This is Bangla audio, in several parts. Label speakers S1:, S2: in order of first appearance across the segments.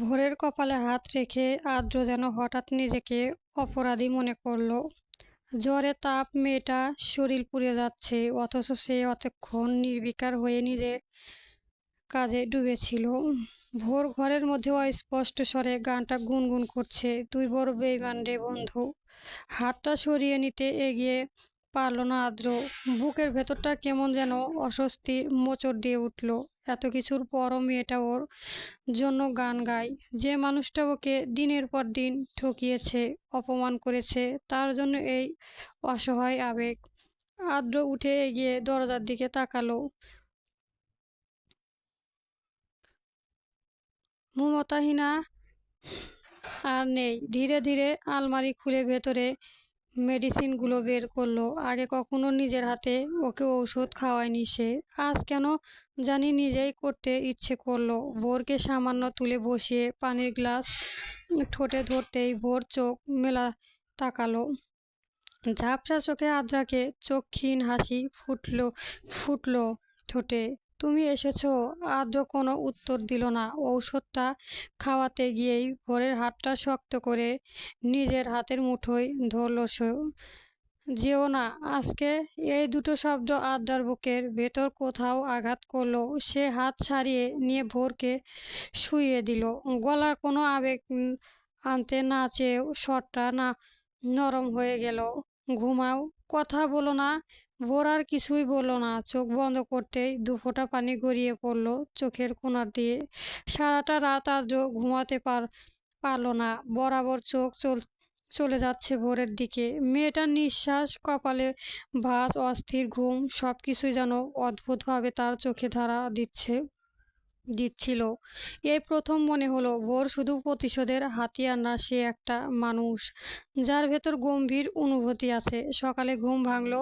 S1: ভোরের কপালে হাত রেখে আদ্র যেন হঠাৎ নিজেকে অপরাধী মনে করল। জ্বরে তাপ মেয়েটা শরীর পুড়ে যাচ্ছে, অথচ সে অতক্ষণ নির্বিকার হয়ে নিজের কাজে ডুবেছিল। ভোর ঘরের মধ্যে অস্পষ্ট স্বরে গানটা গুনগুন করছে, তুই বড় বেইমান রে বন্ধু। হাতটা সরিয়ে নিতে এগিয়ে পারল না আদ্র। বুকের ভেতরটা কেমন যেন অস্বস্তির মোচড় দিয়ে উঠল। এত কিছুর পরও মেয়েটা ওর জন্য গান গায়, যে মানুষটা ওকে দিনের পর দিন ঠকিয়েছে, অপমান করেছে, তার জন্য এই অসহায় আবেগ। আদ্র উঠে এগিয়ে দরজার দিকে তাকালো। মমতাহিনা আর নেই। ধীরে ধীরে আলমারি খুলে ভেতরে মেডিসিনগুলো বের করলো। আগে কখনো নিজের হাতে ওকে ঔষধ খাওয়ায়নি সে। আজ কেন জানি নিজেই করতে ইচ্ছে করলো। ভোরকে সামান্য তুলে বসিয়ে পানির গ্লাস ঠোঁটে ধরতেই ভোর চোখ মেলা তাকালো। ঝাপসা চোখে আদ্রাকে চোখ ক্ষীণ হাসি ফুটলো ঠোঁটে। তুমি এসেছো? আদ্র কোনো উত্তর দিল না। ঔষধটা খাওয়াতে গিয়েই ভোরের হাতটা শক্ত করে নিজের হাতের মুঠোয় ধরল সে। যেও না আজকে। এই দুটো শব্দ আদ্রার বুকের ভেতর কোথাও আঘাত করলো। সে হাত ছাড়িয়ে নিয়ে ভোরকে শুইয়ে দিল। গলার কোনো আবেগ আনতে না চেয়েও স্বরটা না নরম হয়ে গেল। ঘুমাও, কথা বলো না। ভোর আর কিছুই বলল না। চোখ বন্ধ করতেই দুফোঁটা পানি গড়িয়ে পড়ল চোখের কোণার দিয়ে। সারাটা রাত আদ্র ঘুমাতে পারল না। বরাবর চোখ চলে যাচ্ছে ভোরের দিকে। মেয়েটার নিঃশ্বাস, কপালে ভাঁজ, অস্থির ঘুম সবকিছুই যেন অদ্ভুতভাবে তার চোখে ধরা দিচ্ছিল। এই প্রথম মনে হলো ভোর শুধু প্রতিশোধের হাতিয়ার না, সে একটা মানুষ যার ভেতর গম্ভীর অনুভূতি আছে। সকালে ঘুম ভাঙলো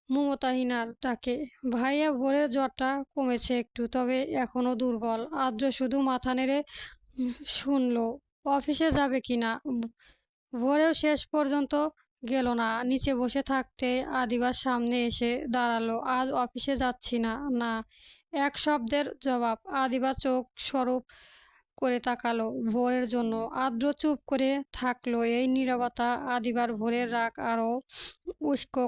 S1: মমতাহিনার ডাকে। ভাইয়া, ভোরের জ্বরটা কমেছে একটু, তবে এখনো দুর্বল। আদ্র শুধু মাথা নেড়ে শুনল। অফিসে যাবে কিনা? ভোরেও শেষ পর্যন্ত গেল না। নিচে বসে থাকতে আদিবার সামনে এসে দাঁড়ালো। আজ অফিসে যাচ্ছি না। না, এক শব্দের জবাব। আদিবা চোখ স্বরূপ করে তাকালো ভোরের জন্য। আদ্র চুপ করে থাকলো। এই নীরবতা আদিবার ভোরের রাগ আরো উস্কো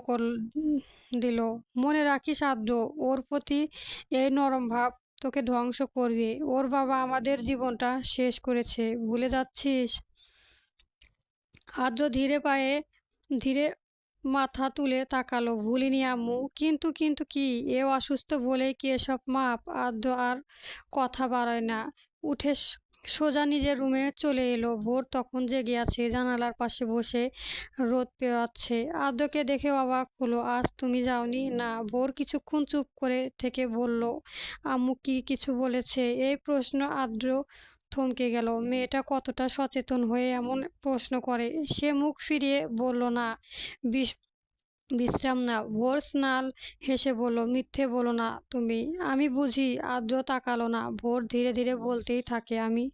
S1: দিল। মনে রাখিস আদ্র, ওর প্রতি এই নরম ভাব তোকে ধ্বংস করবে। ওর বাবা আমাদের জীবনটা শেষ করেছে, ভুলে যাচ্ছিস? আদ্র ধীরে মাথা তুলে তাকালো। ভুলিনি আম্মু। কিন্তু কি? এ অসুস্থ বলেই কি এসব মাপ? আদ্র আর কথা বাড়ায় না। উঠে সোজা নিজের রুমে চলে এলো। ভোর তখন জেগে আছে, জানালার পাশে বসে রোদ পেরাচ্ছে। আদ্রকে দেখে অবাক হলো। আজ তুমি যাওনি? না। ভোর কিছুক্ষণ চুপ করে থেকে বলল, আম্মু কি কিছু বলেছে? এই প্রশ্ন আদ্র থমকে গেল। মেয়েটা কতটা সচেতন হয়ে এমন প্রশ্ন করে। সে মুখ ফিরিয়ে বলল, না, বিশ্রাম নাও। ভোর স্নাল হেসে বলল, মিথ্যে বলো না তুমি। আমি বুঝি। আদ্র তাকালো না। ভোর ধীরে ধীরে বলতেই থাকে, আমি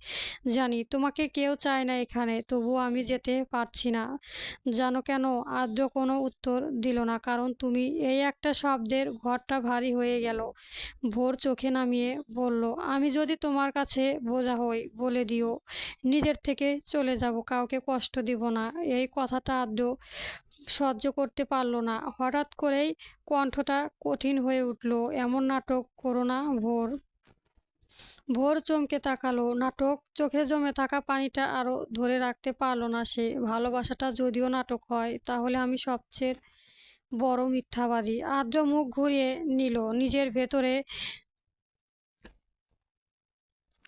S1: জানি তোমাকে কেউ চায় না এখানে, তবুও আমি যেতে পারছি না। জানো কেন? আদ্র কোনো উত্তর দিল না। কারণ তুমি। এই একটা শব্দের ঘরটা ভারী হয়ে গেল। ভোর চোখে নামিয়ে বলল, আমি যদি তোমার কাছে বোঝা হই, বলে দিও। নিজের থেকে চলে যাব, কাউকে কষ্ট দিব না। এই কথাটা আদ্র সহ্য করতে পারল না। হঠাৎ করেই কণ্ঠটা কঠিন হয়ে উঠল। এমন নাটক করো না ভোর। ভোর চমকে তাকালো। নাটক? চোখে জমে থাকা পানিটা আরো ধরে রাখতে পারল না সে। ভালোবাসাটা যদিও নাটক হয়, তাহলে আমি সবচেয়ে বড় মিথ্যাবাদী। আদ্র মুখ ঘুরিয়ে নিল। নিজের ভেতরে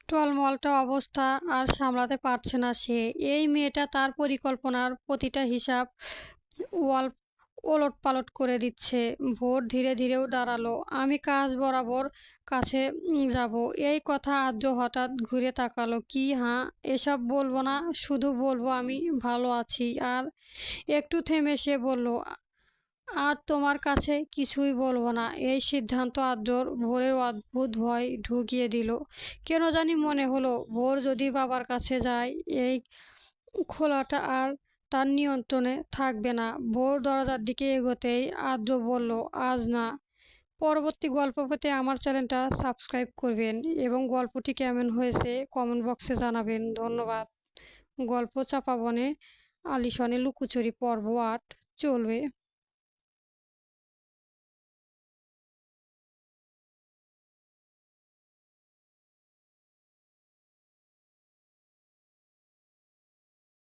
S1: টলমলটা অবস্থা আর সামলাতে পারছে না সে। এই মেয়েটা তার পরিকল্পনার প্রতিটা হিসাব ওয়াল ওলটপালট করে দিচ্ছে। ভোর ধীরে ধীরেও দাঁড়ালো। আমি কাজ বরাবর কাছে যাব। এই কথা আদ্র হঠাৎ ঘুরে তাকালো। কি? হ্যাঁ, এসব বলবো না, শুধু বলবো আমি ভালো আছি। আর একটু থেমে সে বলল, আর তোমার কাছে কিছুই বলবো না। এই সিদ্ধান্ত আদ্রর ভোরের অদ্ভুত ভয় ঢুকিয়ে দিল। কেন জানি মনে হলো ভোর যদি বাবার কাছে যায়, এই খোলাটা আর তার নিয়ন্ত্রণে থাকবে না। ভোর দরজার দিকে এগোতেই আদ্র বলল, আজ না। পরবর্তী গল্প পেতে আমার চ্যানেলটা সাবস্ক্রাইব করবেন এবং গল্পটি কেমন হয়েছে কমেন্ট বক্সে জানাবেন। ধন্যবাদ। গল্প চাপা বনে আলিশানে লুকোচুরি পর্ব ৮ চলবে।